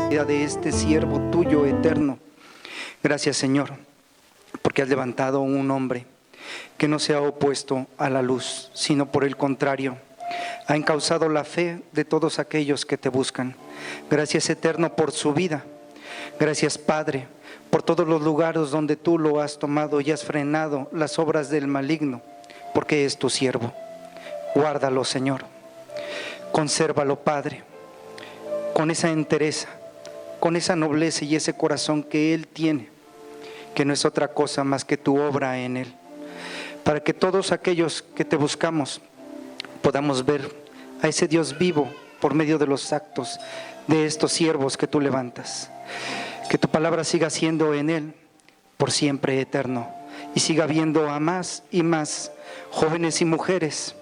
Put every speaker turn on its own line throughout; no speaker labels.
vida de este siervo tuyo eterno. Gracias, Señor, porque has levantado un hombre que no se ha opuesto a la luz, sino por el contrario, ha encauzado la fe de todos aquellos que te buscan. Gracias, Eterno, por su vida. Gracias, Padre, por todos los lugares donde tú lo has tomado y has frenado las obras del maligno, porque es tu siervo. Guárdalo, Señor. Consérvalo, Padre, con esa entereza, con esa nobleza y ese corazón que Él tiene, que no es otra cosa más que tu obra en Él, para que todos aquellos que te buscamos podamos ver a ese Dios vivo por medio de los actos de estos siervos que tú levantas. Que tu palabra siga siendo en Él por siempre eterno, y siga viendo a más y más jóvenes y mujeres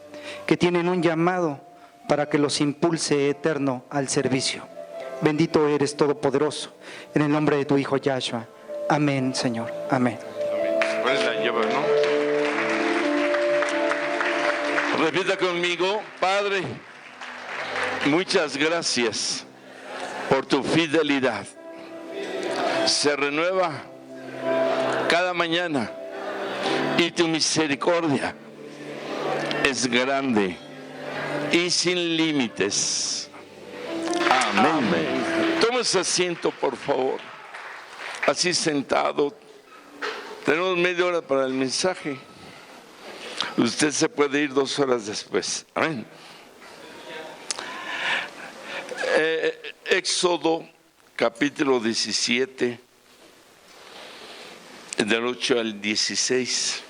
que tienen un llamado para que los impulse eterno al servicio. Bendito eres, Todopoderoso, en el nombre de tu Hijo Yahshua. Amén, Señor. Amén.
¿Cuál es la llave, no? Repita conmigo: Padre, muchas gracias por tu fidelidad. Se renueva cada mañana y tu misericordia es grande y sin límites. Amén. Tómese asiento, por favor. Así sentado. Tenemos media hora para el mensaje. Usted se puede ir 2 horas después. Amén. Éxodo capítulo 17, del 8 al 16.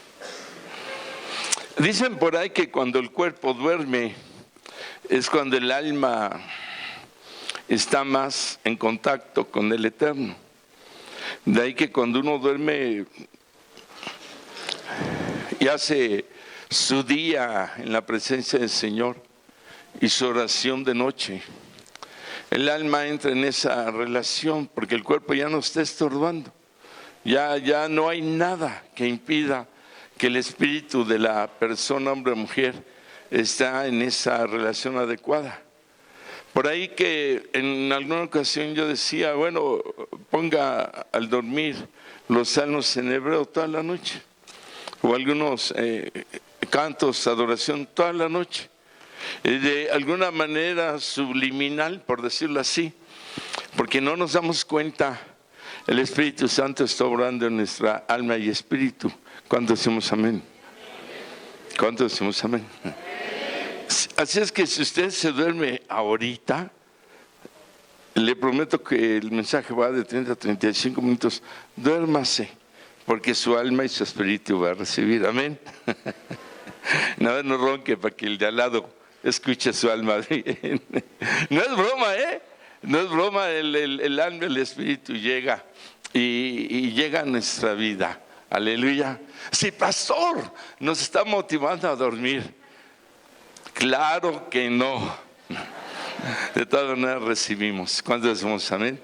Dicen por ahí que cuando el cuerpo duerme es cuando el alma está más en contacto con el Eterno. De ahí que cuando uno duerme y hace su día en la presencia del Señor y su oración de noche, el alma entra en esa relación porque el cuerpo ya no está estorbando. Ya no hay nada que impida que el espíritu de la persona, hombre o mujer, está en esa relación adecuada. Por ahí que en alguna ocasión yo decía, bueno, ponga al dormir los salmos en hebreo toda la noche, o algunos cantos, adoración toda la noche, de alguna manera subliminal, por decirlo así, porque no nos damos cuenta. El Espíritu Santo está obrando en nuestra alma y espíritu. ¿Cuántos decimos amén? ¿Cuántos decimos amén? Así es que si usted se duerme ahorita, le prometo que el mensaje va de 30 a 35 minutos. Duérmase, porque su alma y su espíritu va a recibir. Amén. No ronque para que el de al lado escuche su alma bien. No es broma, ¿eh? No es broma, el alma y el espíritu llega y llega a nuestra vida. Aleluya. Sí, pastor, nos está motivando a dormir. Claro que no. De todas maneras recibimos. ¿Cuántos decimos amén?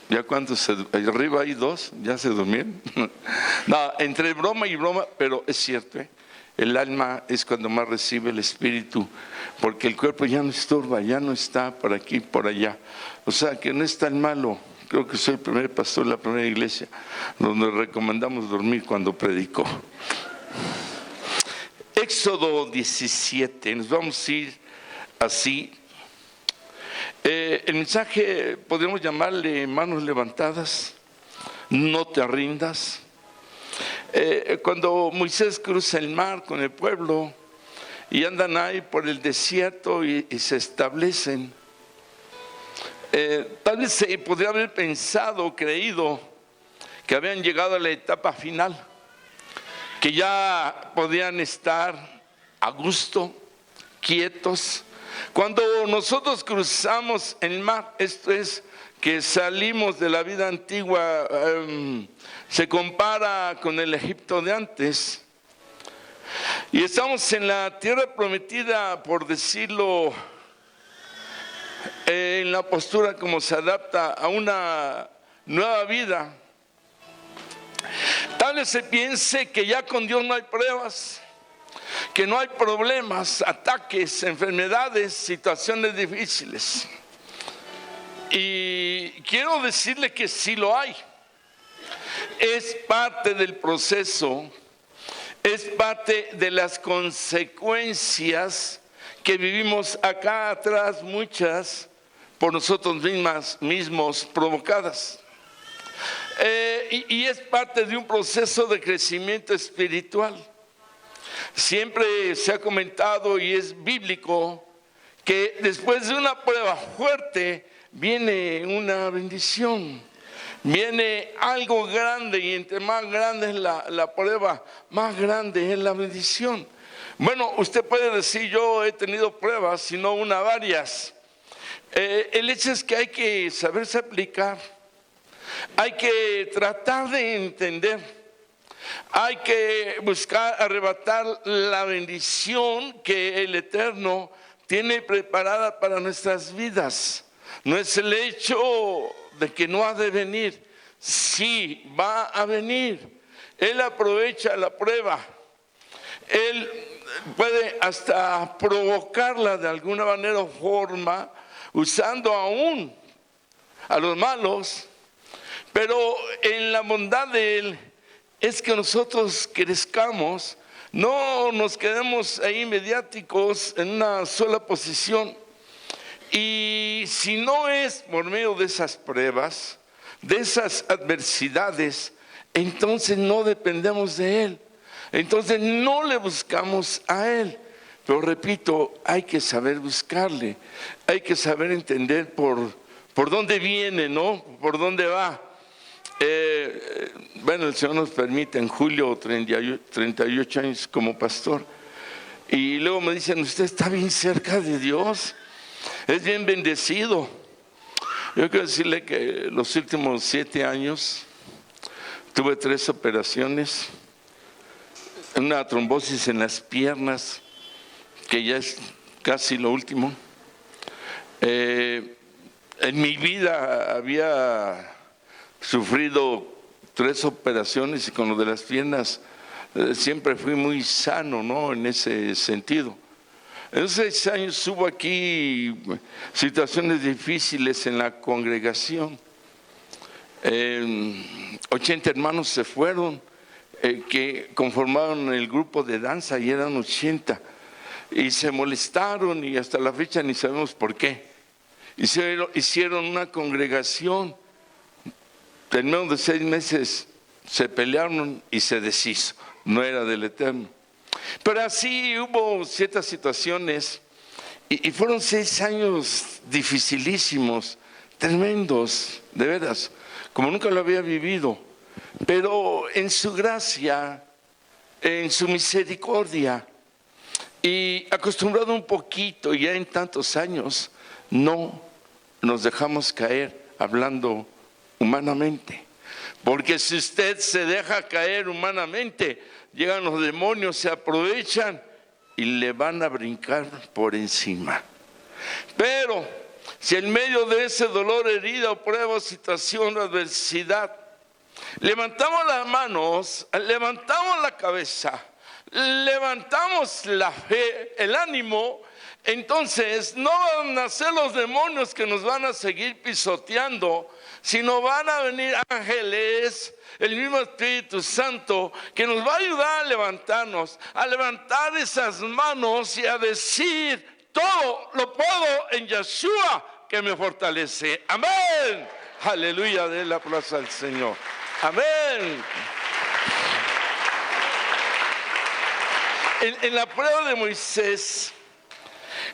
¿Ya cuántos? Arriba hay 2, ¿ya se durmieron? No, entre broma y broma, pero es cierto, ¿eh? El alma es cuando más recibe el espíritu, porque el cuerpo ya no estorba, ya no está por aquí, por allá. O sea, que no es tan malo. Creo que soy el primer pastor de la primera iglesia donde recomendamos dormir cuando predico. Éxodo 17, nos vamos a ir así. El mensaje podríamos llamarle manos levantadas, no te rindas. Cuando Moisés cruza el mar con el pueblo y andan ahí por el desierto y se establecen, tal vez se podría haber pensado, creído que habían llegado a la etapa final, que ya podían estar a gusto, quietos. Cuando nosotros cruzamos el mar, esto es que salimos de la vida antigua, se compara con el Egipto de antes, y estamos en la tierra prometida, por decirlo, en la postura como se adapta a una nueva vida. Tal vez se piense que ya con Dios no hay pruebas, que no hay problemas, ataques, enfermedades, situaciones difíciles. Y quiero decirle que sí lo hay. Es parte del proceso, es parte de las consecuencias que vivimos acá atrás, muchas por nosotros mismos provocadas. Y es parte de un proceso de crecimiento espiritual. Siempre se ha comentado y es bíblico que después de una prueba fuerte viene una bendición, viene algo grande, y entre más grande es la prueba, más grande es la bendición. Bueno, usted puede decir, yo he tenido pruebas, sino una, varias. El hecho es que hay que saberse aplicar, hay que tratar de entender, hay que buscar arrebatar la bendición que el Eterno tiene preparada para nuestras vidas. No es el hecho de que no ha de venir, sí va a venir. Él aprovecha la prueba, Él puede hasta provocarla de alguna manera o forma, usando aún a los malos, pero en la bondad de Él es que nosotros crezcamos, no nos quedemos ahí mediáticos en una sola posición. Y si no es por medio de esas pruebas, de esas adversidades, entonces no dependemos de Él, entonces no le buscamos a Él. Pero repito, hay que saber buscarle, hay que saber entender por dónde viene, ¿no? Por dónde va. Bueno, el Señor nos permite en julio 38 años como pastor. Y luego me dicen, usted está bien cerca de Dios, es bien bendecido. Yo quiero decirle que los últimos 7 años tuve 3 operaciones, una trombosis en las piernas, que ya es casi lo último. En mi vida había sufrido 3 operaciones y con lo de las piernas siempre fui muy sano, ¿no? En ese sentido. En esos 6 años hubo aquí situaciones difíciles en la congregación. 80 hermanos se fueron, que conformaron el grupo de danza, y eran 80. Y se molestaron y hasta la fecha ni sabemos por qué. Hicieron una congregación, en menos de 6 meses se pelearon y se deshizo, no era del Eterno. Pero así hubo ciertas situaciones y fueron 6 años dificilísimos, tremendos, de veras, como nunca lo había vivido. Pero en su gracia, en su misericordia, y acostumbrado un poquito ya en tantos años, no nos dejamos caer hablando humanamente. Porque si usted se deja caer humanamente, llegan los demonios, se aprovechan y le van a brincar por encima. Pero si en medio de ese dolor, herida, o prueba, situación, adversidad, levantamos las manos, levantamos la cabeza, levantamos la fe, el ánimo, entonces no van a ser los demonios que nos van a seguir pisoteando, sino van a venir ángeles, el mismo Espíritu Santo, que nos va a ayudar a levantarnos, a levantar esas manos y a decir, todo lo puedo en Yeshua que me fortalece. Amén. Aleluya, de la plaza al Señor. Amén. En la prueba de Moisés,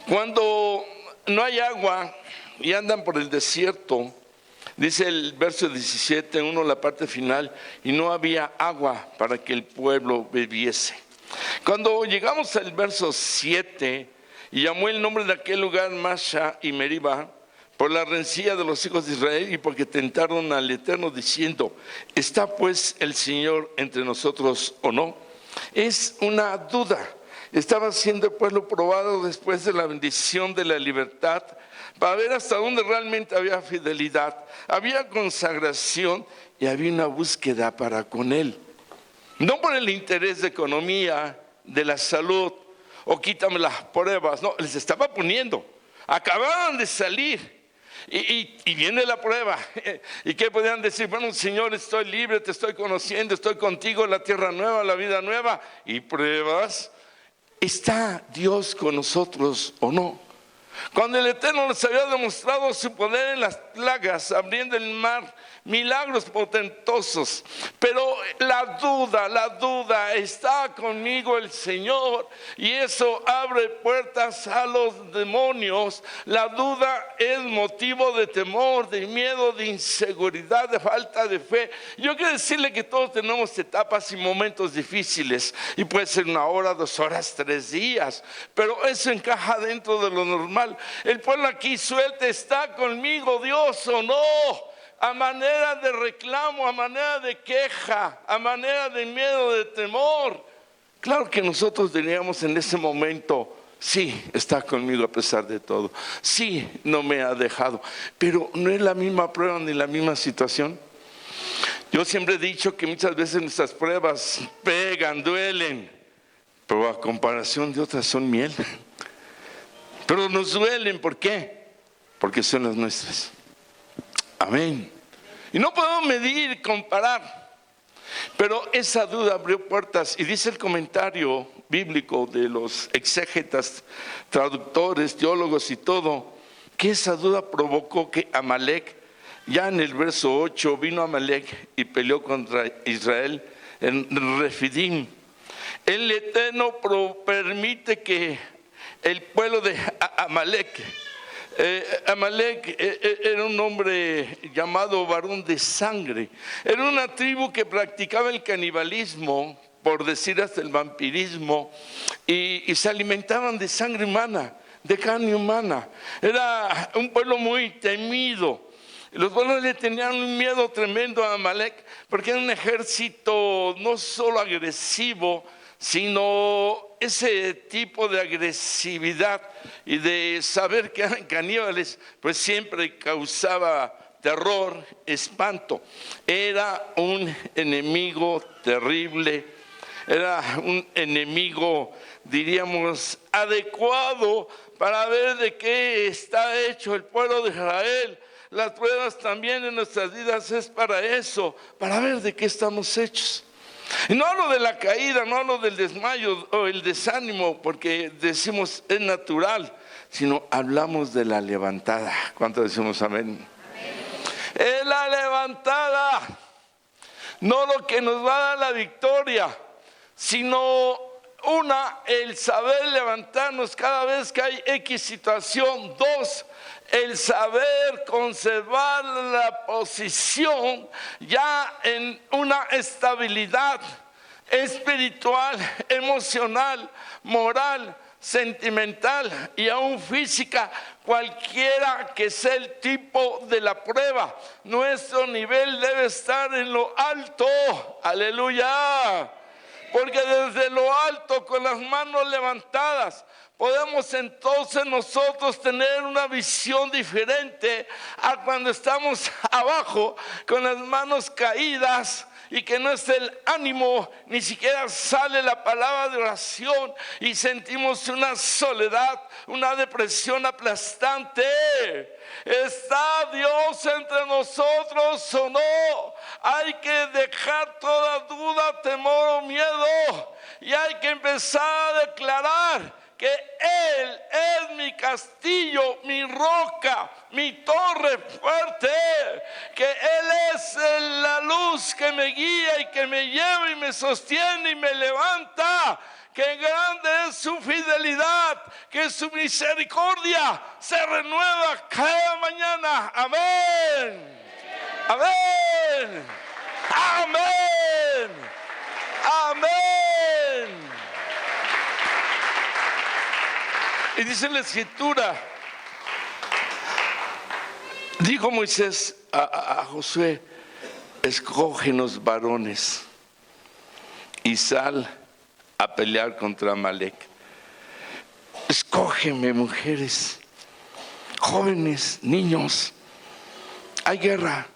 cuando no hay agua y andan por el desierto, dice el verso 17, la parte final, y no había agua para que el pueblo bebiese. Cuando llegamos al verso 7, y llamó el nombre de aquel lugar Masha y Meriba, por la rencilla de los hijos de Israel y porque tentaron al Eterno diciendo, ¿está pues el Señor entre nosotros o no? Es una duda. Estaba siendo el pueblo probado después de la bendición de la libertad para ver hasta dónde realmente había fidelidad, había consagración y había una búsqueda para con Él. No por el interés de economía, de la salud o quítame las pruebas, no, les estaba poniendo. Acababan de salir. y viene la prueba. ¿Y qué podrían decir? Bueno, Señor, estoy libre, te estoy conociendo, estoy contigo, la tierra nueva, la vida nueva. ¿Y pruebas? ¿Está Dios con nosotros o no? Cuando el Eterno les había demostrado su poder en las plagas, abriendo el mar, milagros potentosos, pero la duda, ¿está conmigo el Señor? Y eso abre puertas a los demonios. La duda es motivo de temor, de miedo, de inseguridad, de falta de fe. Yo quiero decirle que todos tenemos etapas y momentos difíciles, y puede ser 1 hora, 2 horas, 3 días, pero eso encaja dentro de lo normal. El pueblo aquí suelta, ¿está conmigo Dios o no? A manera de reclamo, a manera de queja, a manera de miedo, de temor. Claro que nosotros diríamos en ese momento: sí, está conmigo a pesar de todo. Sí, no me ha dejado. Pero no es la misma prueba ni la misma situación. Yo siempre he dicho que muchas veces nuestras pruebas pegan, duelen, pero a comparación de otras son miel. Pero nos duelen, ¿por qué? Porque son las nuestras. Amén. Y no podemos medir, comparar. Pero esa duda abrió puertas. Y dice el comentario bíblico de los exégetas, traductores, teólogos y todo, que esa duda provocó que Amalek, ya en el verso 8, vino Amalek y peleó contra Israel en Refidim. El Eterno permite que el pueblo de Amalek, era un hombre llamado varón de sangre. Era una tribu que practicaba el canibalismo, por decir hasta el vampirismo, y se alimentaban de sangre humana, de carne humana. Era un pueblo muy temido. Los pueblos le tenían un miedo tremendo a Amalek, porque era un ejército no solo agresivo, sino ese tipo de agresividad y de saber que eran caníbales, pues siempre causaba terror, espanto. Era un enemigo terrible, era un enemigo, diríamos, adecuado para ver de qué está hecho el pueblo de Israel. Las pruebas también en nuestras vidas es para eso, para ver de qué estamos hechos. Y no hablo de la caída, no hablo del desmayo o el desánimo, porque decimos es natural, sino hablamos de la levantada. ¿Cuánto decimos amén? Es la levantada, no lo que nos va a dar la victoria, sino el saber levantarnos cada vez que hay X situación. 2, el saber conservar la posición ya en una estabilidad espiritual, emocional, moral, sentimental y aún física, cualquiera que sea el tipo de la prueba. Nuestro nivel debe estar en lo alto. Aleluya. Porque desde lo alto, con las manos levantadas, podemos entonces nosotros tener una visión diferente a cuando estamos abajo con las manos caídas y que no es el ánimo, ni siquiera sale la palabra de oración y sentimos una soledad, una depresión aplastante. ¿Está Dios entre nosotros o no? Hay que dejar toda duda, temor o miedo y hay que empezar a declarar que Él es mi castillo, mi roca, mi torre fuerte, que Él es la luz que me guía y que me lleva y me sostiene y me levanta, que grande es su fidelidad, que su misericordia se renueva cada mañana. Amén. Amén. Amén. Amén. Y dice la Escritura, dijo Moisés a Josué: escógenos varones y sal a pelear contra Amalek. Escógeme, mujeres, jóvenes, niños. Hay guerra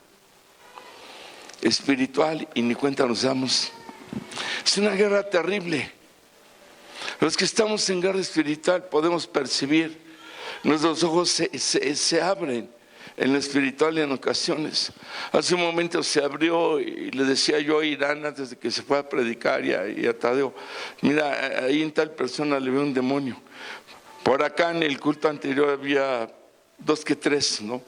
espiritual y ni cuenta nos damos. Es una guerra terrible. Los que estamos en guerra espiritual podemos percibir, nuestros ojos se abren, en lo espiritual en ocasiones. Hace un momento se abrió y le decía yo a Irán antes de que se fue a predicar y a Tadeo, mira, ahí en tal persona le veo un demonio. Por acá en el culto anterior había 2 que 3, ¿no?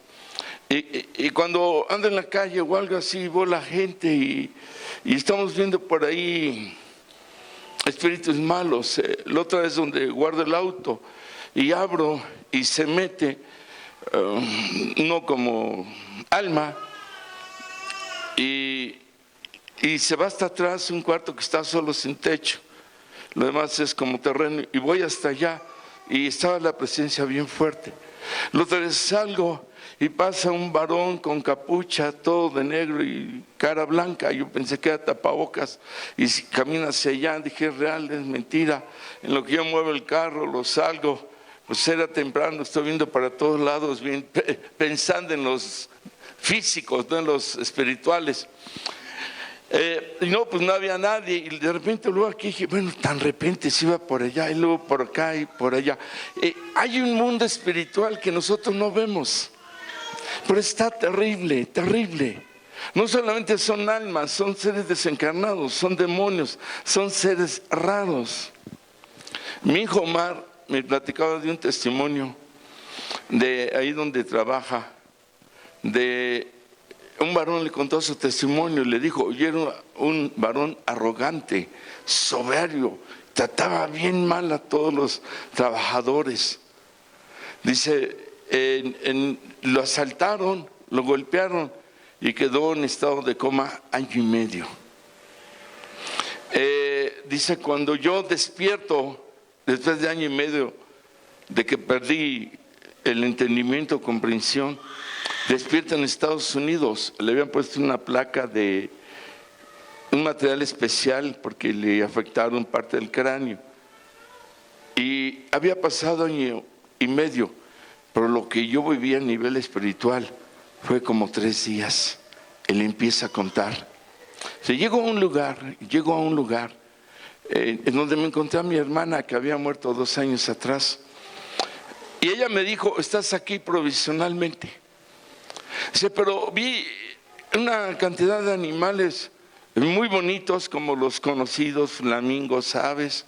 Y cuando ando en la calle o algo así, veo la gente y estamos viendo por ahí espíritus malos. La otra vez donde guardo el auto y abro y se mete uno como alma y se va hasta atrás, un cuarto que está solo sin techo, lo demás es como terreno, y voy hasta allá y estaba la presencia bien fuerte. La otra vez salgo y pasa un varón con capucha, todo de negro y cara blanca. Yo pensé que era tapabocas y camina hacia allá. Dije, es real, es mentira. En lo que yo muevo el carro, lo salgo, pues era temprano, estoy viendo para todos lados, bien, pensando en los físicos, no en los espirituales. Y no, pues no había nadie, y de repente luego aquí dije, bueno, tan repente se iba por allá y luego por acá y por allá. Hay un mundo espiritual que nosotros no vemos, pero está terrible, terrible. No solamente son almas, son seres desencarnados, son demonios, son seres raros. Mi hijo Omar me platicaba de un testimonio de ahí donde trabaja, de un varón le contó su testimonio y le dijo, yo era un varón arrogante, soberbio, trataba bien mal a todos los trabajadores. Dice, lo asaltaron, lo golpearon y quedó en estado de coma 1 año y medio. Dice, cuando yo despierto, después de 1 año y medio de que perdí el entendimiento, comprensión, despierta en Estados Unidos. Le habían puesto una placa de un material especial porque le afectaron parte del cráneo. Y había pasado 1 año y medio, pero lo que yo vivía a nivel espiritual fue como 3 días. Él empieza a contar. Llegó a un lugar en donde me encontré a mi hermana que había muerto 2 años atrás. Y ella me dijo, estás aquí provisionalmente. Dice, pero vi una cantidad de animales muy bonitos como los conocidos, flamingos, aves,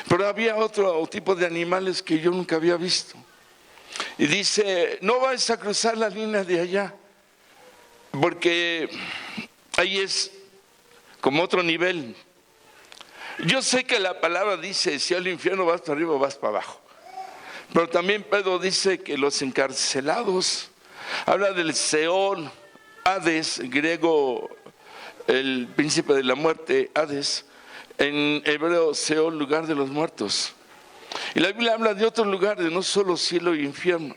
pero había otro tipo de animales que yo nunca había visto. Y dice, no vayas a cruzar la línea de allá, porque ahí es como otro nivel. Yo sé que la palabra dice, si al infierno vas para arriba o vas para abajo, pero también Pedro dice que los encarcelados, habla del Seol, Hades, griego, el príncipe de la muerte, Hades, en hebreo Seol, lugar de los muertos. Y la Biblia habla de otros lugares, no solo cielo y infierno,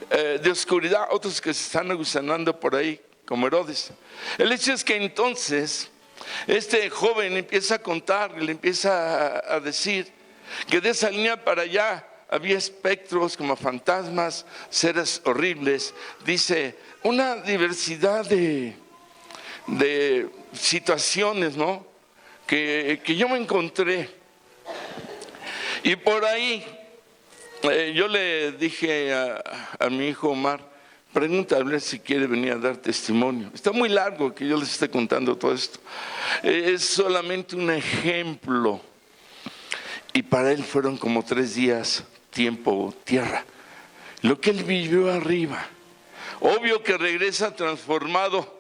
de oscuridad, otros que se están agusanando por ahí, como Herodes. El hecho es que entonces este joven empieza a contar, le empieza a decir que de esa línea para allá había espectros como fantasmas, seres horribles. Dice, una diversidad de situaciones, ¿no? Que yo me encontré. Y por ahí yo le dije a mi hijo Omar, pregúntale si quiere venir a dar testimonio. Está muy largo que yo les esté contando todo esto. Es solamente un ejemplo. Y para él fueron como 3 días, tiempo, tierra. Lo que él vivió arriba. Obvio que regresa transformado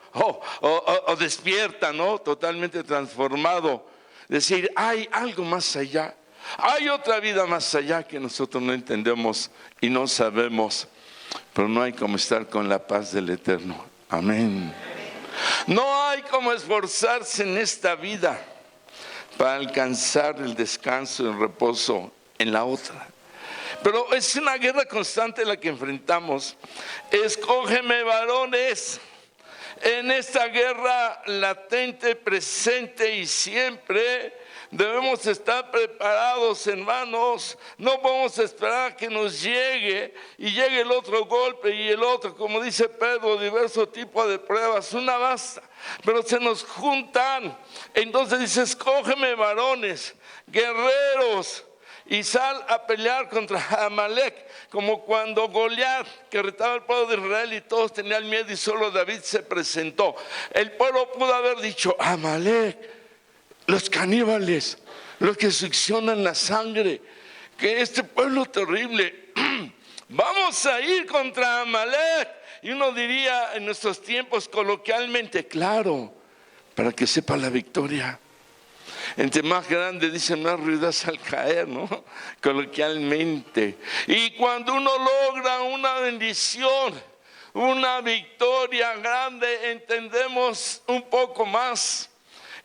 o despierta, ¿no? Totalmente transformado. Decir, hay algo más allá. Hay otra vida más allá que nosotros no entendemos y no sabemos. Pero no hay como estar con la paz del Eterno. Amén. No hay como esforzarse en esta vida para alcanzar el descanso, el reposo en la otra. Pero es una guerra constante la que enfrentamos. Escógeme, varones. En esta guerra latente, presente y siempre debemos estar preparados, hermanos. No podemos esperar a que nos llegue y llegue el otro golpe y el otro, como dice Pedro, diversos tipos de pruebas. Una basta, pero se nos juntan. Entonces dice, escógeme, varones, guerreros. y sal a pelear contra Amalek, como cuando Goliat, que retaba al pueblo de Israel y todos tenían miedo y solo David se presentó. El pueblo pudo haber dicho: Amalek, los caníbales, los que succionan la sangre, que este pueblo terrible, vamos a ir contra Amalek. Y uno diría en nuestros tiempos coloquialmente: claro, para que sepa la victoria. Entre más grande, dicen, más ruidas al caer, ¿no? Coloquialmente. Y cuando uno logra una bendición, una victoria grande, entendemos un poco más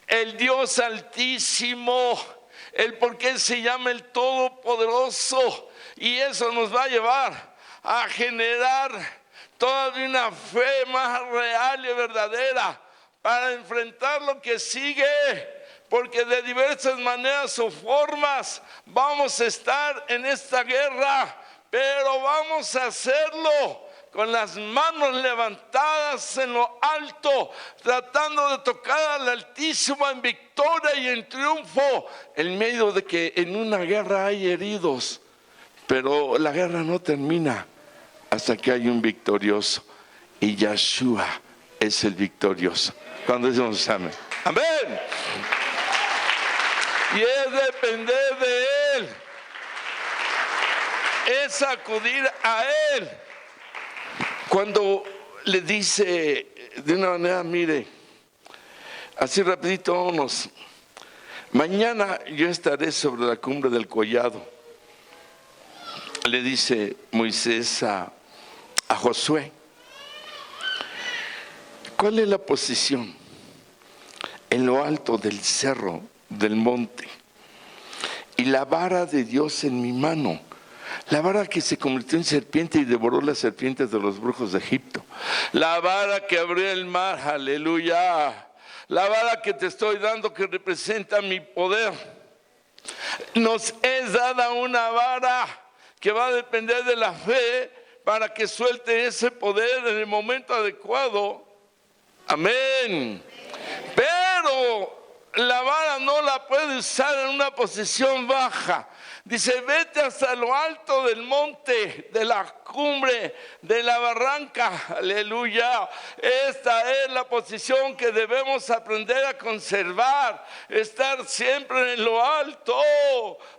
el Dios Altísimo, el por qué se llama el Todopoderoso. Y eso nos va a llevar a generar todavía una fe más real y verdadera para enfrentar lo que sigue. Porque de diversas maneras o formas vamos a estar en esta guerra, pero vamos a hacerlo con las manos levantadas en lo alto, tratando de tocar al Altísimo en victoria y en triunfo, en medio de que en una guerra hay heridos, pero la guerra no termina hasta que hay un victorioso, y Yeshua es el victorioso. Cuando decimos amén, amén. Y es depender de Él, es acudir a Él. Cuando le dice de una manera, mire, así rapidito vámonos, mañana yo estaré sobre la cumbre del collado, le dice Moisés a Josué. ¿Cuál es la posición? En lo alto del cerro, del monte, y la vara de Dios en mi mano, la vara que se convirtió en serpiente y devoró las serpientes de los brujos de Egipto, la vara que abrió el mar, aleluya, la vara que te estoy dando que representa mi poder. Nos es dada una vara que va a depender de la fe para que suelte ese poder en el momento adecuado, amén. Pero la vara no la puede usar en una posición baja. Dice: vete hasta lo alto del monte, de la cumbre, de la barranca, aleluya. Esta es la posición que debemos aprender a conservar, estar siempre en lo alto.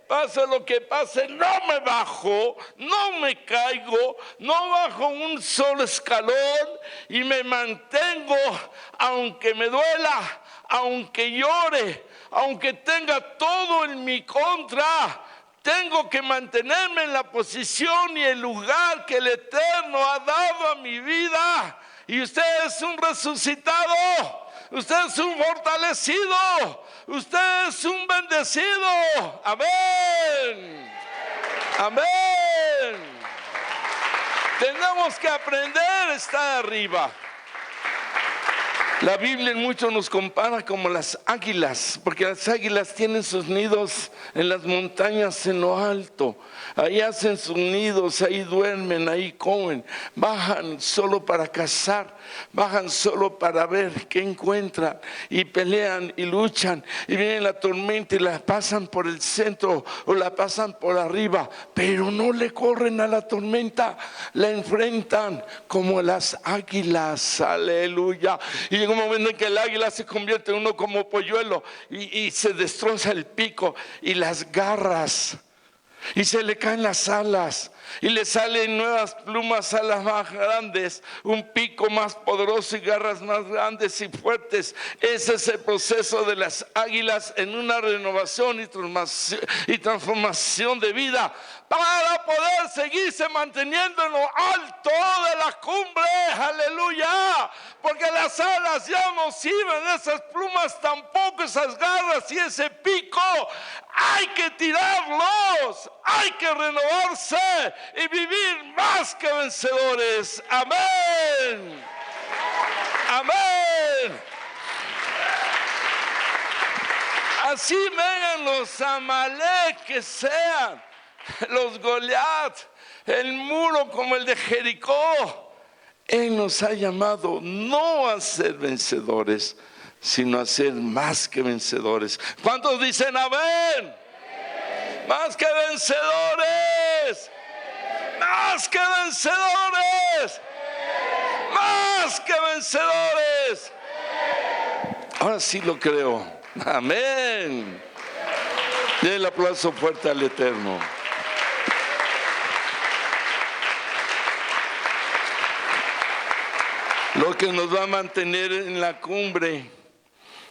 Pase lo que pase, no me bajo, no me caigo, no bajo un solo escalón y me mantengo, aunque me duela, aunque llore, aunque tenga todo en mi contra. Tengo que mantenerme en la posición y el lugar que el Eterno ha dado a mi vida. Y usted es un resucitado, usted es un fortalecido, usted es un bendecido. Amén. Amén. Tenemos que aprender a estar arriba. La Biblia en mucho nos compara como las águilas, porque las águilas tienen sus nidos en las montañas en lo alto. Ahí hacen sus nidos, ahí duermen, ahí comen. Bajan solo para cazar, bajan solo para ver qué encuentran. Y pelean y luchan. Y viene la tormenta y la pasan por el centro o la pasan por arriba. Pero no le corren a la tormenta, la enfrentan como las águilas. Aleluya. Y llega un momento en que el águila se convierte en uno como polluelo y se destroza el pico y las garras. Y se le caen las alas y le salen nuevas plumas, alas más grandes, un pico más poderoso y garras más grandes y fuertes. Ese es el proceso de las águilas en una renovación y transformación de vida, para poder seguirse manteniendo en lo alto de la cumbre, aleluya, porque las alas ya no sirven, esas plumas tampoco, esas garras y ese pico, hay que tirarlos, hay que renovarse y vivir más que vencedores. Amén. Amén. Así vengan los Amalek que sean, los Goliat, el muro como el de Jericó. Él nos ha llamado no a ser vencedores, sino a ser más que vencedores. ¿Cuántos dicen amén? Más que vencedores. Más que vencedores. Más que vencedores. Ahora sí lo creo. Amén. Denle el aplauso fuerte al Eterno. Lo que nos va a mantener en la cumbre,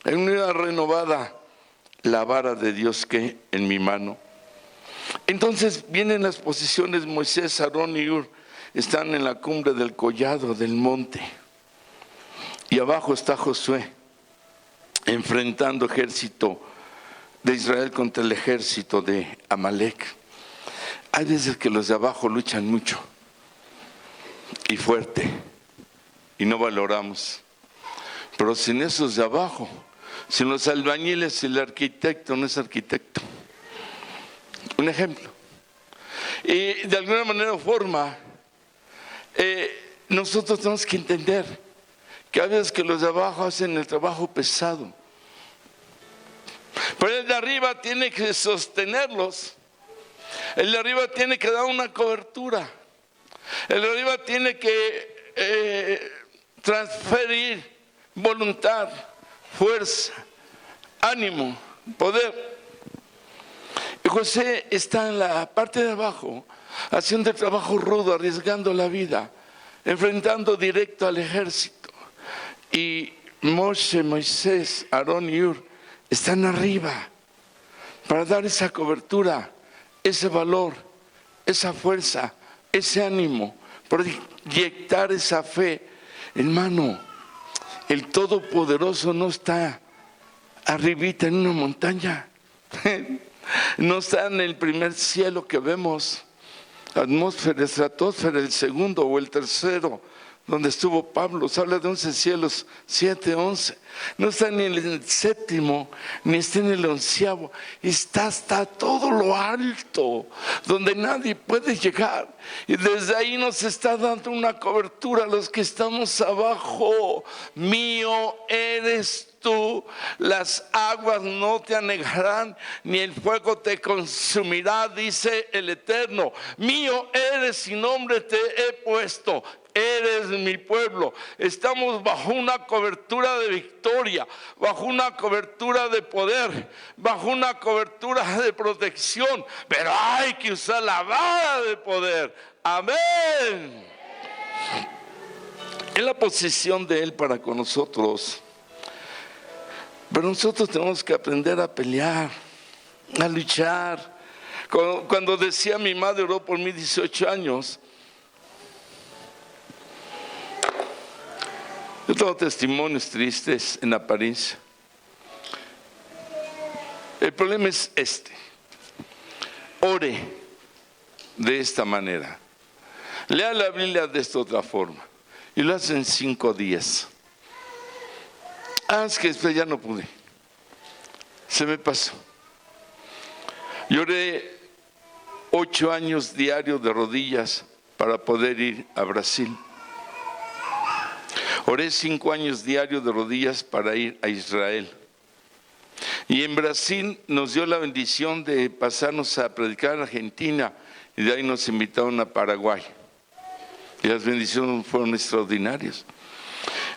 en una renovada, la vara de Dios que en mi mano. Entonces vienen las posiciones. Moisés, Aarón y Hur están en la cumbre del collado del monte. Y abajo está Josué, enfrentando ejército de Israel contra el ejército de Amalek. Hay veces que los de abajo luchan mucho y fuerte y no valoramos. Pero sin esos de abajo, sin los albañiles, el arquitecto no es arquitecto. Un ejemplo. Y de alguna manera o forma, nosotros tenemos que entender que a veces que los de abajo hacen el trabajo pesado, pero el de arriba tiene que sostenerlos. El de arriba tiene que dar una cobertura. El de arriba tiene que transferir voluntad, fuerza, ánimo, poder. Y José está en la parte de abajo, haciendo el trabajo rudo, arriesgando la vida, enfrentando directo al ejército. Y Moisés, Aarón y Hur están arriba para dar esa cobertura, ese valor, esa fuerza, ese ánimo, proyectar esa fe. Hermano, el Todopoderoso no está arribita en una montaña, no está en el primer cielo que vemos, atmósfera, estratosfera, el segundo o el tercero, donde estuvo Pablo. Se habla de 11 cielos, 7, 11. No está ni en el séptimo, ni está en el 11º. Está hasta todo lo alto, donde nadie puede llegar. Y desde ahí nos está dando una cobertura a los que estamos abajo. Mío eres tú, las aguas no te anegarán, ni el fuego te consumirá, dice el Eterno. Mío eres y nombre te he puesto. Eres mi pueblo. Estamos bajo una cobertura de victoria, bajo una cobertura de poder, bajo una cobertura de protección, pero hay que usar la vara de poder. Amén. Es la posición de Él para con nosotros, pero nosotros tenemos que aprender a pelear, a luchar. Cuando decía mi madre, oró por mí 18 años. Yo tengo testimonios tristes en apariencia. El problema es este: ore de esta manera, lea la Biblia de esta otra forma, y lo hace en 5 días. Es que después ya no pude, se me pasó. Lloré 8 años diarios de rodillas para poder ir a Brasil. Oré 5 años diarios de rodillas para ir a Israel. Y en Brasil nos dio la bendición de pasarnos a predicar en Argentina, y de ahí nos invitaron a Paraguay. Y las bendiciones fueron extraordinarias.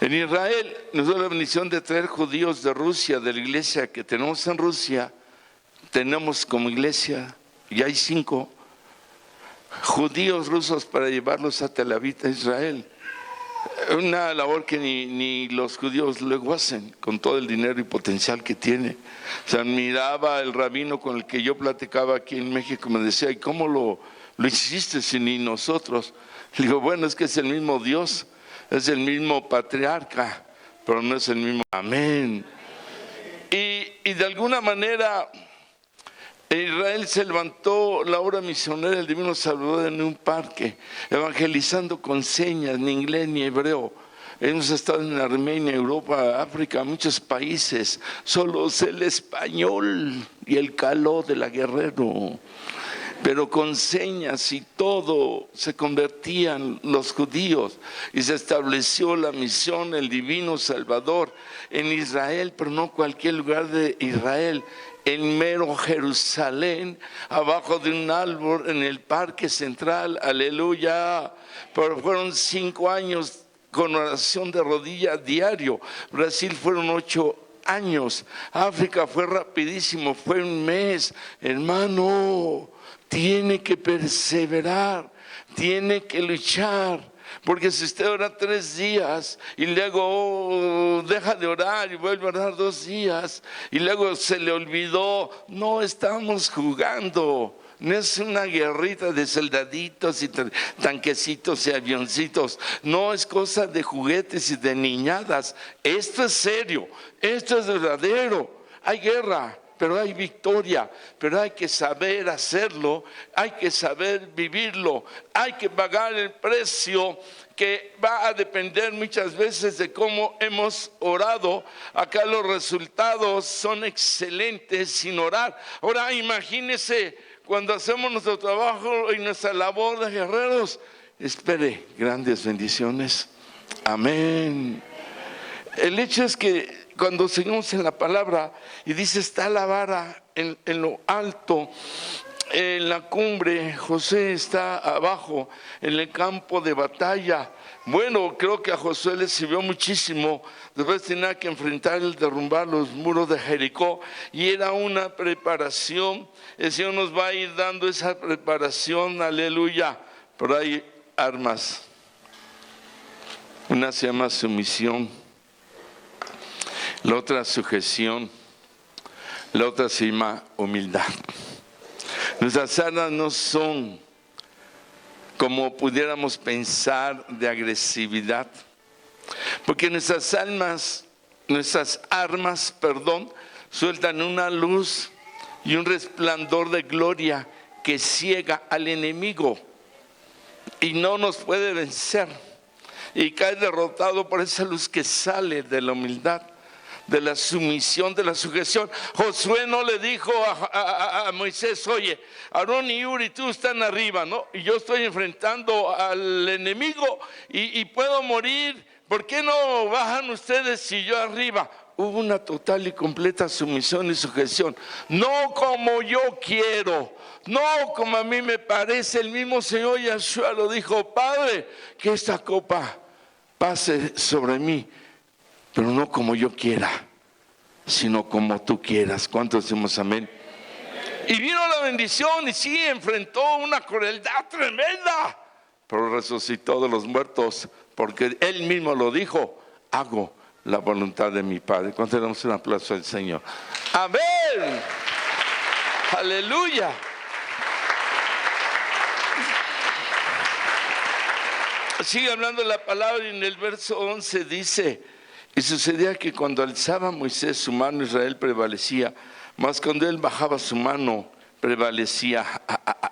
En Israel nos dio la bendición de traer judíos de Rusia, de la iglesia que tenemos en Rusia. Tenemos como iglesia, y hay 5 judíos rusos para llevarlos a Tel Aviv, a Israel. Una labor que ni los judíos luego hacen, con todo el dinero y potencial que tiene. Se admiraba el rabino con el que yo platicaba aquí en México, me decía: ¿y cómo lo hiciste si ni nosotros? Le digo: bueno, es que es el mismo Dios, es el mismo patriarca, pero no es el mismo. Amén. Y de alguna manera Israel se levantó la obra misionera del Divino Salvador en un parque, evangelizando con señas, ni inglés ni hebreo. Hemos estado en Armenia, Europa, África, muchos países. Solo sé el español y el caló de la Guerrero, pero con señas y todo se convertían los judíos, y se estableció la misión, el Divino Salvador en Israel, pero no cualquier lugar de Israel, en mero Jerusalén, abajo de un árbol en el parque central, aleluya. Pero fueron 5 años con oración de rodilla diario. Brasil fueron 8 años. África fue rapidísimo, fue un mes. Hermano, tiene que perseverar, tiene que luchar. Porque si usted ora 3 días y luego deja de orar y vuelve a orar 2 días y luego se le olvidó, no estamos jugando. No es una guerrita de soldaditos y tanquecitos y avioncitos. No es cosa de juguetes y de niñadas. Esto es serio, esto es verdadero. Hay guerra, pero hay victoria. Pero hay que saber hacerlo, hay que saber vivirlo. Hay que pagar el precio que va a depender muchas veces de cómo hemos orado. Acá los resultados son excelentes sin orar. Ahora imagínese cuando hacemos nuestro trabajo y nuestra labor de guerreros. Espere grandes bendiciones. Amén. El hecho es que cuando seguimos en la palabra y dice está la vara en lo alto, en la cumbre, José está abajo en el campo de batalla. Bueno, creo que a Josué le sirvió muchísimo. Después tenía que enfrentar el derrumbar los muros de Jericó y era una preparación. El Señor nos va a ir dando esa preparación, aleluya. Pero hay armas. Una se llama sumisión, la otra sujeción, la otra se llama humildad. Nuestras armas no son como pudiéramos pensar de agresividad, porque nuestras armas, sueltan una luz y un resplandor de gloria que ciega al enemigo y no nos puede vencer y cae derrotado por esa luz que sale de la humildad, de la sumisión, de la sujeción. Josué no le dijo a Moisés, oye, Aarón y Uri, tú están arriba, ¿no? Y yo estoy enfrentando al enemigo y puedo morir. ¿Por qué no bajan ustedes y yo arriba? Hubo una total y completa sumisión y sujeción. No como yo quiero, no como a mí me parece. El mismo Señor Yeshua lo dijo, Padre, que esta copa pase sobre mí, pero no como yo quiera, sino como tú quieras. ¿Cuántos decimos amén? Y vino la bendición y sí, enfrentó una crueldad tremenda, pero resucitó de los muertos, porque Él mismo lo dijo, hago la voluntad de mi Padre. ¿Cuántos damos un aplauso al Señor? Amén. Aleluya. Sigue hablando la palabra y en el verso 11 dice, y sucedía que cuando alzaba Moisés su mano, Israel prevalecía, mas cuando él bajaba su mano, prevalecía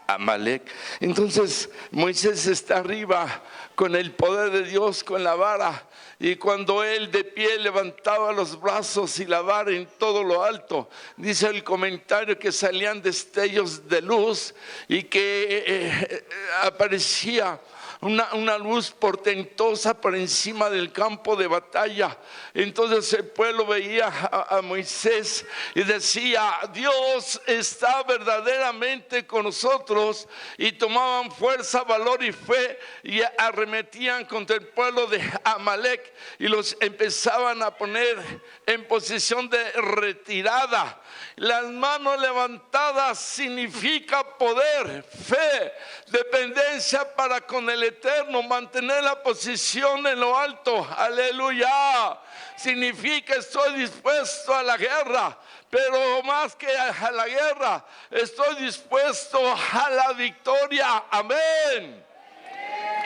Amalek. Entonces Moisés está arriba con el poder de Dios, con la vara, y cuando él de pie levantaba los brazos y la vara en todo lo alto, dice el comentario que salían destellos de luz y que aparecía una luz portentosa por encima del campo de batalla. Entonces el pueblo veía a Moisés y decía, Dios está verdaderamente con nosotros, y tomaban fuerza, valor y fe y arremetían contra el pueblo de Amalek y los empezaban a poner en posición de retirada. Las manos levantadas significa poder, fe, dependencia para con el Eterno, mantener la posición en lo alto, aleluya. Significa estoy dispuesto a la guerra, pero más que a la guerra, estoy dispuesto a la victoria, amén.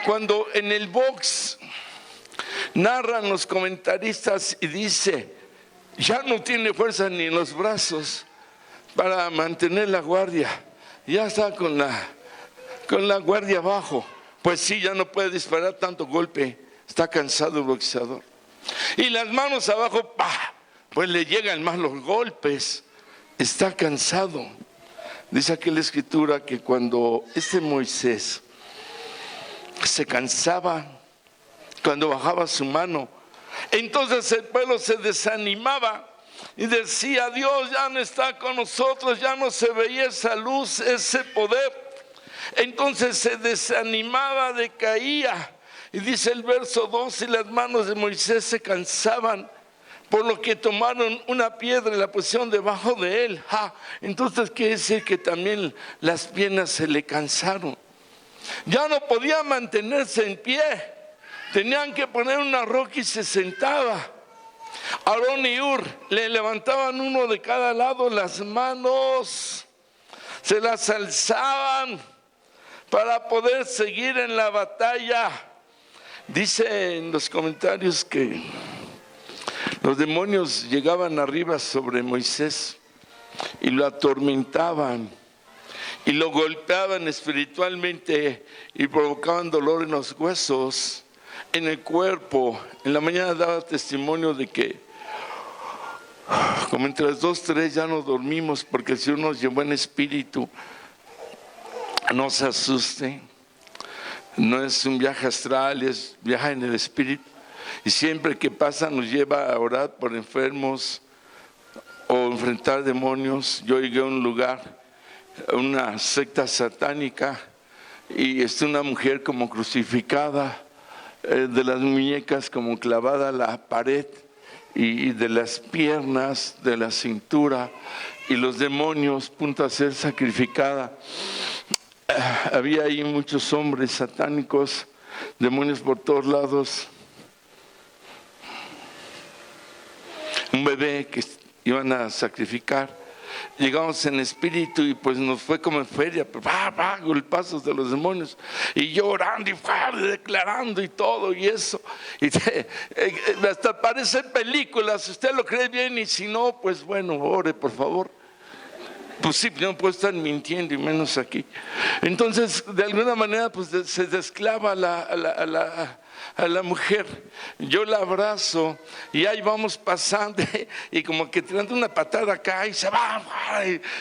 Cuando en el box narran los comentaristas y dice, ya no tiene fuerza ni en los brazos para mantener la guardia, ya está con la guardia abajo, pues sí, ya no puede disparar tanto golpe, está cansado el boxeador. Y las manos abajo, ¡pah!, pues le llegan más los golpes, está cansado. Dice aquí la escritura que cuando Moisés se cansaba, cuando bajaba su mano, entonces el pueblo se desanimaba y decía: Dios ya no está con nosotros, ya no se veía esa luz, ese poder. Entonces se desanimaba, decaía. Y dice el verso 2: y las manos de Moisés se cansaban, por lo que tomaron una piedra y la pusieron debajo de él. Entonces quiere decir que también las piernas se le cansaron. Ya no podía mantenerse en pie. Tenían que poner una roca y se sentaba. Aarón y Hur le levantaban uno de cada lado las manos, se las alzaban para poder seguir en la batalla. Dice en los comentarios que los demonios llegaban arriba sobre Moisés y lo atormentaban y lo golpeaban espiritualmente y provocaban dolor en los huesos, en el cuerpo. En la mañana daba testimonio de que como entre las 2, 3 ya no dormimos, porque el Señor nos llevó en espíritu. No se asuste, no es un viaje astral, es viaje en el espíritu. Y siempre que pasa nos lleva a orar por enfermos o enfrentar demonios. Yo llegué a un lugar, una secta satánica, y está una mujer como crucificada, de las muñecas como clavada a la pared, y de las piernas, de la cintura, y los demonios punto a ser sacrificada. Había ahí muchos hombres satánicos, demonios por todos lados. Un bebé que iban a sacrificar. Llegamos en espíritu y pues nos fue como en feria, golpazos de los demonios, y yo orando y declarando y todo y eso, y hasta parecen películas, si usted lo cree bien, y si no, pues bueno, ore por favor. Pues sí, no puedo estar mintiendo y menos aquí. Entonces, de alguna manera, pues se desclava a la mujer. Yo la abrazo y ahí vamos pasando y como que tirando una patada acá y se va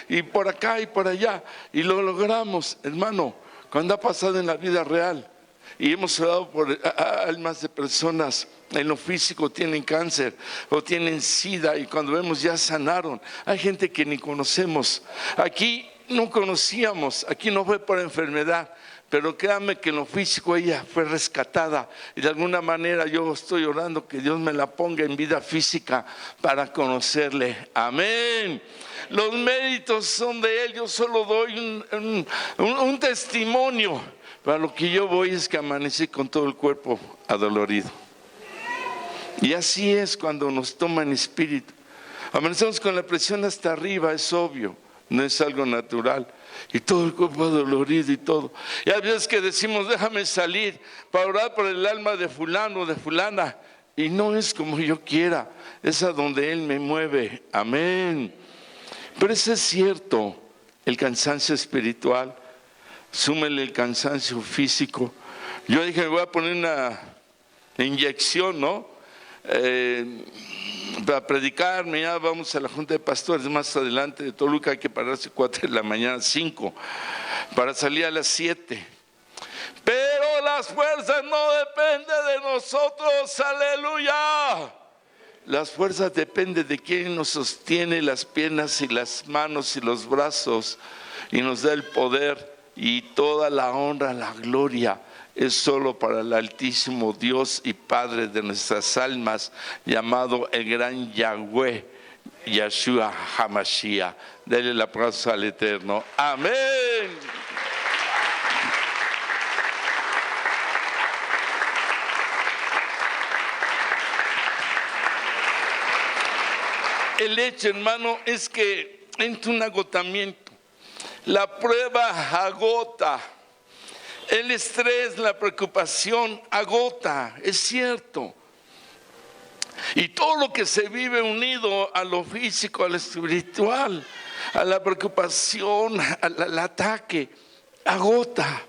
y por acá y por allá. Y lo logramos, hermano, cuando ha pasado en la vida real. Y hemos orado por almas de personas en lo físico, tienen cáncer o tienen SIDA, y cuando vemos ya sanaron. Hay gente que ni conocemos. Aquí no conocíamos, aquí no fue por enfermedad, pero créanme que en lo físico ella fue rescatada, y de alguna manera yo estoy orando que Dios me la ponga en vida física para conocerle. Amén. Los méritos son de Él, yo solo doy un testimonio. Para lo que yo voy es que amanecí con todo el cuerpo adolorido. Y así es cuando nos toma en espíritu. Amanecemos con la presión hasta arriba, es obvio, no es algo natural. Y todo el cuerpo adolorido y todo. Y hay veces que decimos: déjame salir para orar por el alma de fulano o de fulana. Y no es como yo quiera, es a donde Él me mueve. Amén. Pero eso es cierto, el cansancio espiritual. Súmele el cansancio físico. Yo dije: me voy a poner una inyección, ¿no? Para predicar. Mañana vamos a la junta de pastores más adelante de Toluca. Hay que pararse 4 de la mañana, 5, para salir a las 7. Pero las fuerzas no dependen de nosotros. Aleluya. Las fuerzas dependen de quien nos sostiene las piernas y las manos y los brazos y nos da el poder. Y toda la honra, la gloria es solo para el Altísimo Dios y Padre de nuestras almas, llamado el gran Yahweh, Yeshua HaMashiach. Dele el aplauso al Eterno. Amén. El hecho, hermano, es que entra un agotamiento. La prueba agota, el estrés, la preocupación agota, es cierto. Y todo lo que se vive unido a lo físico, a lo espiritual, a la preocupación, al ataque, agota.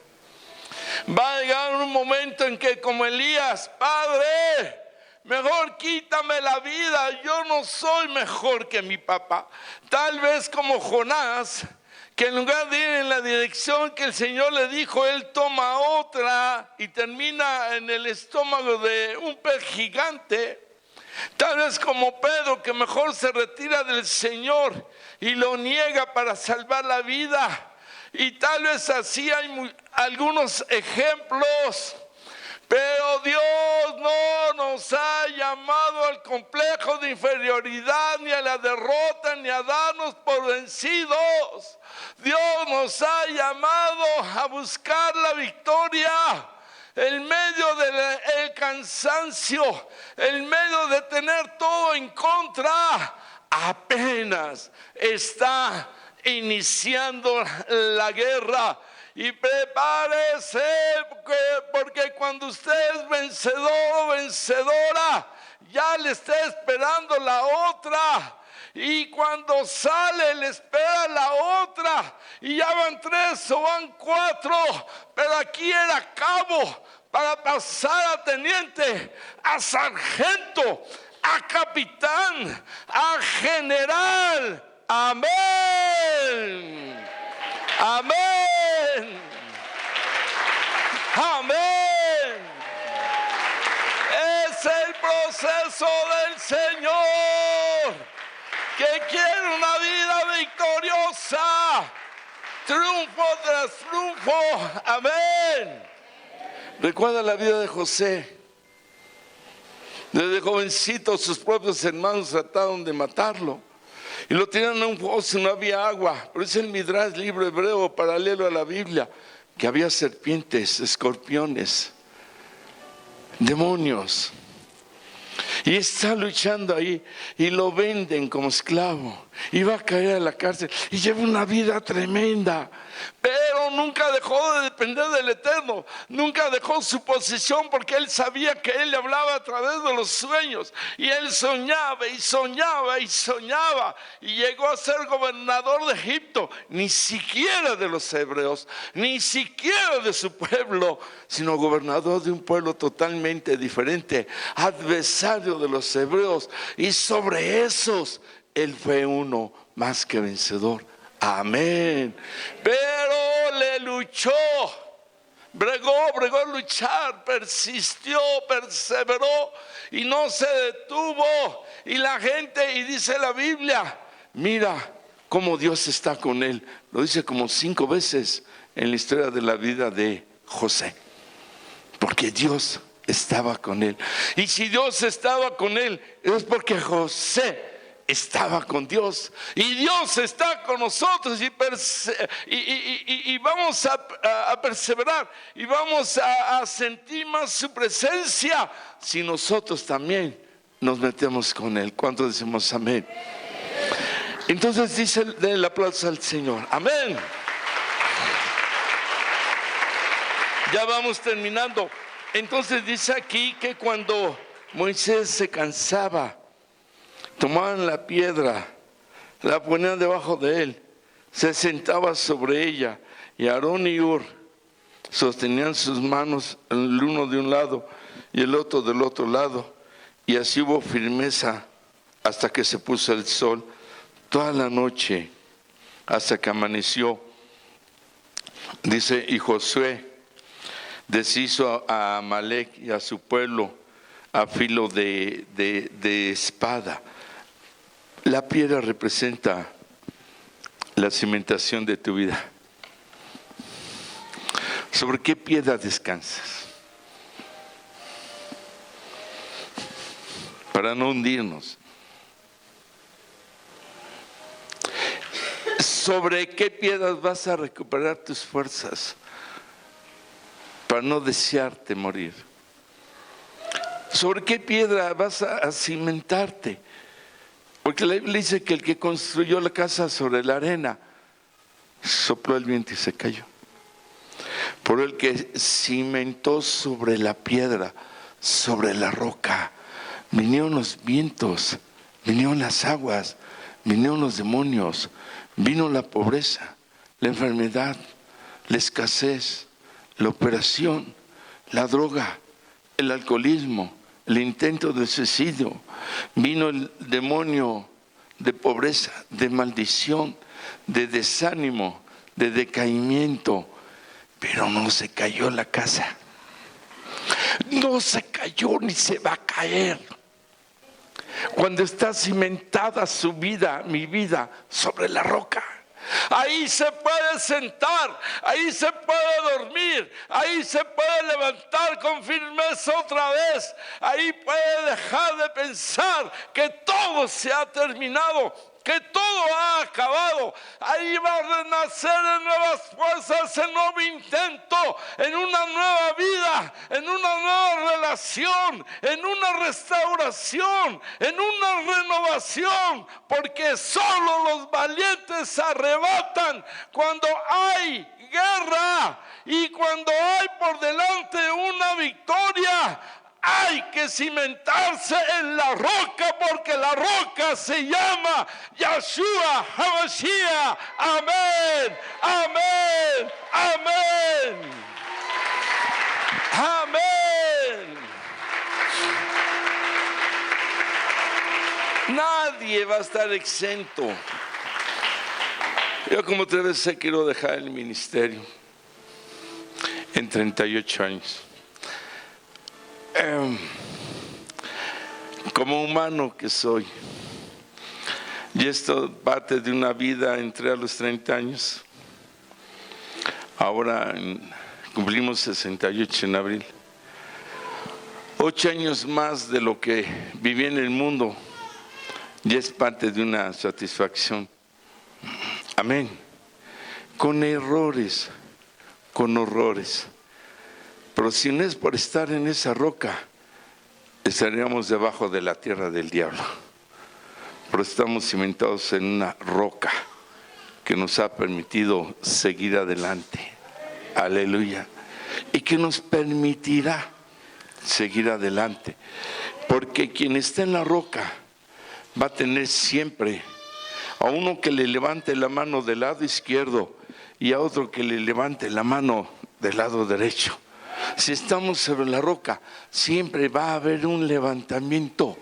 Va a llegar un momento en que, como Elías: Padre, mejor quítame la vida, yo no soy mejor que mi papá. Tal vez como Jonás, que en lugar de ir en la dirección que el Señor le dijo, él toma otra y termina en el estómago de un pez gigante. Tal vez como Pedro, que mejor se retira del Señor y lo niega para salvar la vida. Y tal vez así hay algunos ejemplos. Pero Dios no nos ha llamado al complejo de inferioridad, ni a la derrota, ni a darnos por vencidos. Dios nos ha llamado a buscar la victoria en medio del cansancio, en medio de tener todo en contra. Apenas está iniciando la guerra. Y prepárese, porque cuando usted es vencedor o vencedora, ya le está esperando la otra. Y cuando sale, le espera la otra. Y ya van 3 o van 4. Pero aquí era cabo para pasar a teniente, a sargento, a capitán, a general. Amén. Amén. Amén. Es el proceso del Señor, que quiere una vida victoriosa, triunfo tras triunfo. Amén. Recuerda la vida de José. Desde jovencito sus propios hermanos trataron de matarlo y lo tiraron en un pozo, no había agua. Pero es el Midrash, libro hebreo paralelo a la Biblia, que había serpientes, escorpiones, demonios. Y está luchando ahí y lo venden como esclavo. Y va a caer a la cárcel y lleva una vida tremenda. Pero nunca dejó de depender del Eterno. Nunca dejó su posición, porque él sabía que él le hablaba a través de los sueños. Y él soñaba y soñaba y soñaba. Y llegó a ser gobernador de Egipto. Ni siquiera de los hebreos, ni siquiera de su pueblo, sino gobernador de un pueblo totalmente diferente, adversario de los hebreos. Y sobre esos él fue uno más que vencedor. Amén. Pero le luchó, bregó luchar, persistió, perseveró y no se detuvo. Y la gente, y dice la Biblia, mira cómo Dios está con él. Lo dice como 5 veces en la historia de la vida de José, porque Dios estaba con él. Y si Dios estaba con él, es porque José estaba con Dios, y Dios está con nosotros, y vamos a perseverar, y vamos a sentir más su presencia si nosotros también nos metemos con él. ¿Cuántos decimos amén? Entonces dice el aplauso al Señor. Amén. Ya vamos terminando. Entonces dice aquí que cuando Moisés se cansaba, tomaban la piedra, la ponían debajo de él, se sentaba sobre ella, y Aarón y Hur sostenían sus manos, el uno de un lado y el otro del otro lado, y así hubo firmeza hasta que se puso el sol, toda la noche hasta que amaneció. Dice, y Josué deshizo a Amalec y a su pueblo a filo de espada. La piedra representa la cimentación de tu vida. ¿Sobre qué piedra descansas? Para no hundirnos. ¿Sobre qué piedras vas a recuperar tus fuerzas? Para no desearte morir. ¿Sobre qué piedra vas a cimentarte? Porque la Biblia dice que el que construyó la casa sobre la arena, sopló el viento y se cayó. Por el que cimentó sobre la piedra, sobre la roca, vinieron los vientos, vinieron las aguas, vinieron los demonios, vino la pobreza, la enfermedad, la escasez, la operación, la droga, el alcoholismo, el intento de suicidio, vino el demonio de pobreza, de maldición, de desánimo, de decaimiento, pero no se cayó la casa, no se cayó ni se va a caer. Cuando está cimentada su vida, mi vida, sobre la roca. Ahí se puede sentar, ahí se puede dormir, ahí se puede levantar con firmeza otra vez. Ahí puede dejar de pensar que todo se ha terminado, que todo ha acabado. Ahí va a renacer en nuevas fuerzas, en nuevo intento, en una nueva vida, en una nueva relación, en una restauración, en una renovación, porque solo los valientes arrebatan cuando hay guerra y cuando hay por delante una victoria. Hay que cimentarse en la roca, porque la roca se llama Yeshua HaMashiach. Amén, amén, amén, amén. Nadie va a estar exento. Yo como 3 veces quiero dejar el ministerio en 38 años. Como humano que soy, y esto parte de una vida, entré a los 30 años, ahora cumplimos 68 en abril, 8 años más de lo que viví en el mundo, y es parte de una satisfacción. Amén. Con errores, con horrores. Pero si no es por estar en esa roca, estaríamos debajo de la tierra del diablo. Pero estamos cimentados en una roca que nos ha permitido seguir adelante. Aleluya. Y que nos permitirá seguir adelante. Porque quien está en la roca va a tener siempre a uno que le levante la mano del lado izquierdo y a otro que le levante la mano del lado derecho. Si estamos sobre la roca, siempre va a haber un levantamiento.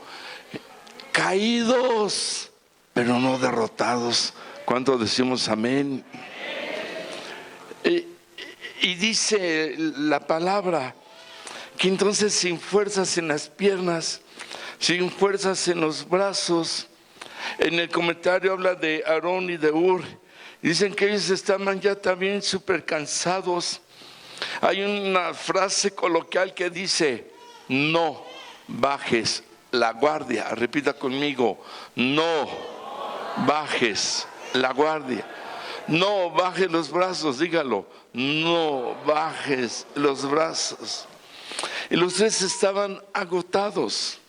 Caídos, pero no derrotados. ¿Cuántos decimos amén? Y dice la palabra que entonces sin fuerzas en las piernas, sin fuerzas en los brazos. En el comentario habla de Aarón y de Hur. Dicen que ellos estaban ya también súper cansados. Hay una frase coloquial que dice: no bajes la guardia. Repita conmigo: no bajes la guardia. No bajes los brazos, dígalo. No bajes los brazos. Y los 3 estaban agotados.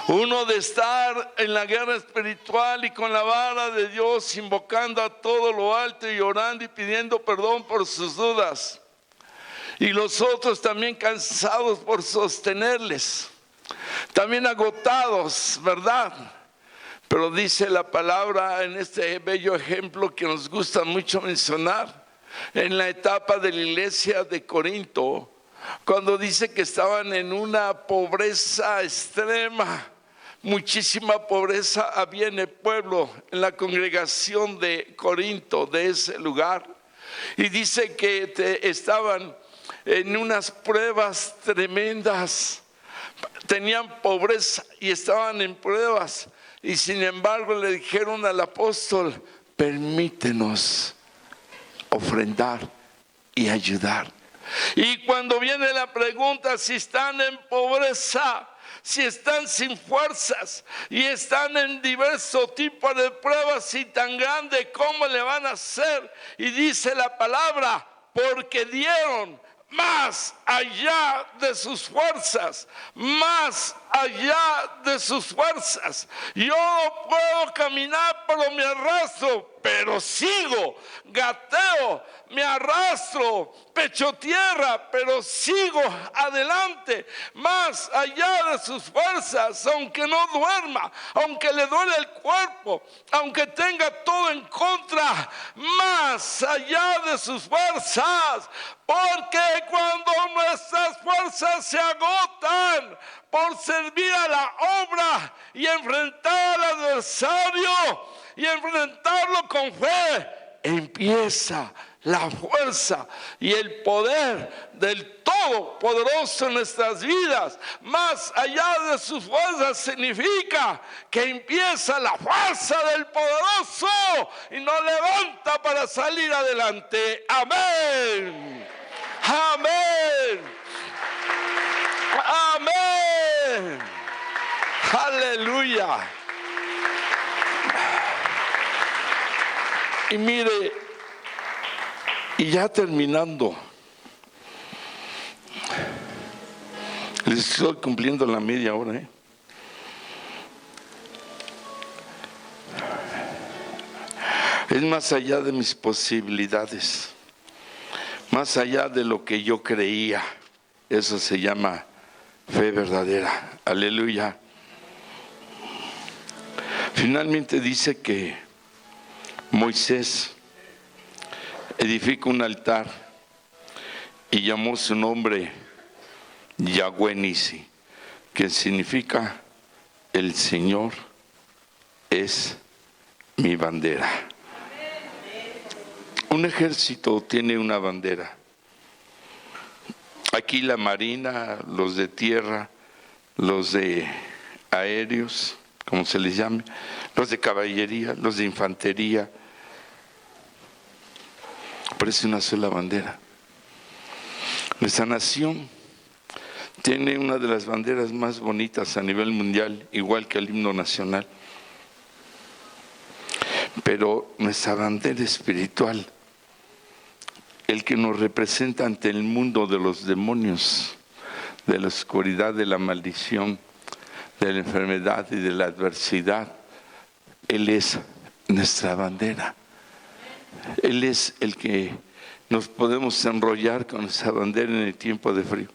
Uno de estar en la guerra espiritual y con la vara de Dios, invocando a todo lo alto y orando y pidiendo perdón por sus dudas. Y los otros también cansados por sostenerles, también agotados, ¿verdad? Pero dice la palabra en este bello ejemplo que nos gusta mucho mencionar, en la etapa de la iglesia de Corinto, cuando dice que estaban en una pobreza extrema, muchísima pobreza había en el pueblo, en la congregación de Corinto, de ese lugar. Y dice que estaban en unas pruebas tremendas, tenían pobreza y estaban en pruebas, y sin embargo le dijeron al apóstol: permítenos ofrendar y ayudar. Y cuando viene la pregunta si están en pobreza, si están sin fuerzas y están en diversos tipos de pruebas y tan grandes, ¿cómo le van a hacer? Y dice la palabra: porque dieron más allá de sus fuerzas, más allá de sus fuerzas. Yo puedo caminar, pero me arrastro, pero sigo, gateo, me arrastro, pecho tierra, pero sigo adelante, más allá de sus fuerzas, aunque no duerma, aunque le duele el cuerpo, aunque tenga todo en contra, más allá de sus fuerzas, porque cuando nuestras fuerzas se agotan por servir a la obra y enfrentar al adversario y enfrentarlo con fe, empieza la fuerza y el poder del Todopoderoso en nuestras vidas. Más allá de sus fuerzas significa que empieza la fuerza del poderoso y nos levanta para salir adelante. Amén. Amén. Amén. Aleluya. Y mire, y ya terminando, les estoy cumpliendo la media hora, Es más allá de mis posibilidades, más allá de lo que yo creía. Eso se llama fe verdadera. Aleluya. Finalmente dice que Moisés edificó un altar y llamó su nombre Yahweh Nisi, que significa el Señor es mi bandera. Un ejército tiene una bandera. Aquí la marina, los de tierra, los de aéreos, como se les llame, los de caballería, los de infantería. Parece una sola bandera. Nuestra nación tiene una de las banderas más bonitas a nivel mundial, igual que el himno nacional. Pero nuestra bandera espiritual, el que nos representa ante el mundo de los demonios, de la oscuridad, de la maldición, de la enfermedad y de la adversidad, Él es nuestra bandera. Él es el que nos podemos enrollar con nuestra bandera en el tiempo de frío.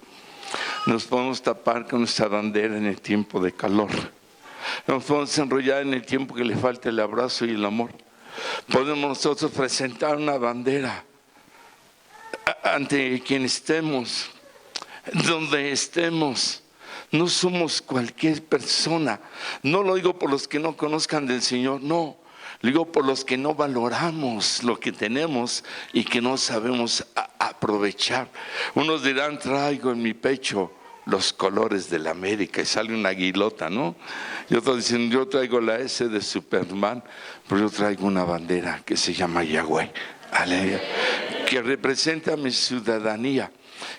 Nos podemos tapar con nuestra bandera en el tiempo de calor. Nos podemos enrollar en el tiempo que le falta el abrazo y el amor. Podemos nosotros presentar una bandera ante quien estemos, donde estemos. No somos cualquier persona. No lo digo por los que no conozcan del Señor, no. Lo digo por los que no valoramos lo que tenemos y que no sabemos aprovechar. Unos dirán, traigo en mi pecho los colores de la América, y sale una aguilota, ¿no? Y otros dicen, yo traigo la S de Superman, pero yo traigo una bandera que se llama Yahweh, aleluya, que representa mi ciudadanía,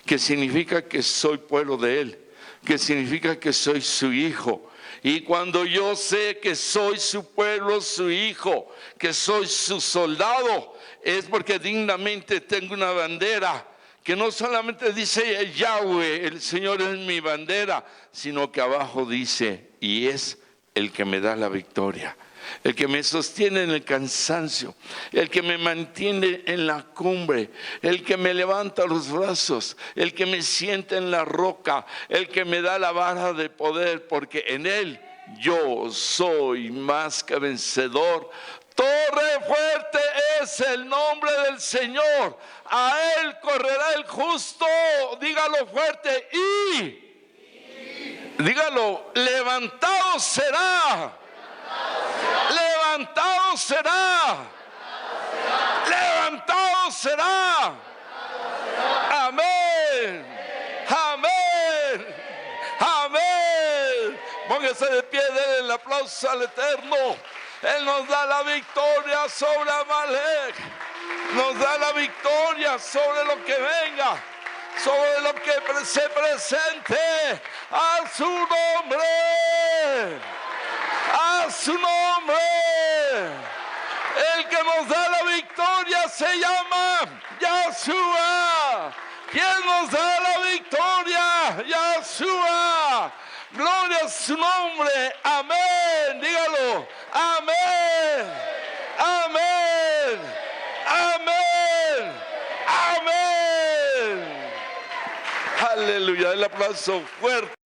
que significa que soy pueblo de Él, que significa que soy su hijo. Y cuando yo sé que soy su pueblo, su hijo, que soy su soldado, es porque dignamente tengo una bandera que no solamente dice Yahweh, el Señor es mi bandera, sino que abajo dice, y es el que me da la victoria, el que me sostiene en el cansancio, el que me mantiene en la cumbre, el que me levanta los brazos, el que me sienta en la roca, el que me da la vara de poder, porque en Él yo soy más que vencedor. Torre fuerte es el nombre del Señor, a Él correrá el justo. Dígalo fuerte y dígalo, levantado será. Levantado será. Levantado será. Amén. Amén. Amén. Póngase de pie, denle el aplauso al Eterno. Él nos da la victoria sobre Amalek. Nos da la victoria sobre lo que venga, sobre lo que se presente. A su nombre. A su nombre. El que nos da la victoria se llama Yahshua. ¿Quién nos da la victoria? Yahshua. Gloria a su nombre. Amén. Dígalo. Amén. Amén. Amén. Amén. Aleluya. El aplauso fuerte.